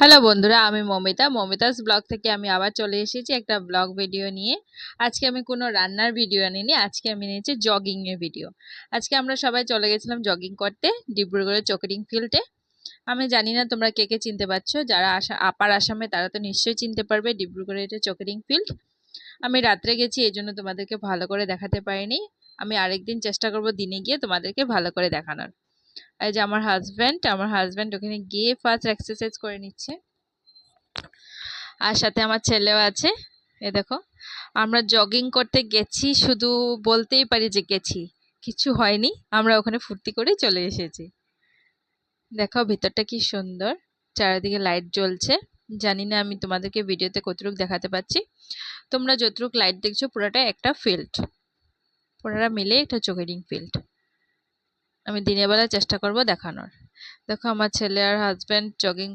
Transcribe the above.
Hello বন্ধুরা, আমি মমিতাস blog থেকে আমি আবার চলে এসেছি একটা ব্লগ ভিডিও নিয়ে। আজকে আমি কোনো রান্নার ভিডিও আনিনি, আজকে আমি নিয়েছি জগিং এর ভিডিও। আজকে আমরা সবাই চলে গেছিলাম জগিং করতে ডিব্রুগড়ের চকরিং ফিল্ডে। আমি জানি না তোমরা কে কে চিনতে পারছো, যারা আপার আসামে তারা তো নিশ্চয়ই চিনতে পারবে ডিব্রুগড়ের এটা চকরিং ফিল্ড। আমি রাত্রে গেছি, এই জন্য তোমাদেরকে ভালো করে দেখাতে পারিনি। আমি আরেকদিন চেষ্টা করব দিনে গিয়ে তোমাদেরকে ভালো করে দেখানোর। এই যে আমার হাজব্যান্ড ওখানে গিয়ে ফার্স্ট এক্সারসাইজ করে নিচ্ছে, আর সাথে আমার ছেলেও আছে। এ দেখো, আমরা জগিং করতে গেছি, শুধু বলতেই পারি যে গেছি, কিছু হয়নি। আমরা ওখানে ফুর্তি করে চলে এসেছি। দেখো ভিতরটা কি সুন্দর, চারিদিকে লাইট জ্বলছে। জানি না আমি তোমাদেরকে ভিডিওতে কতটুকু দেখাতে পাচ্ছি। তোমরা যতটুকু লাইট দেখছো পুরোটা একটা ফিল্ড, পুরোটা মিলে একটা জগিং ফিল্ড। আমি দিনের বেলা চেষ্টা করব দেখানোর। দেখো আমার ছেলে আর হাজব্যান্ড জগিং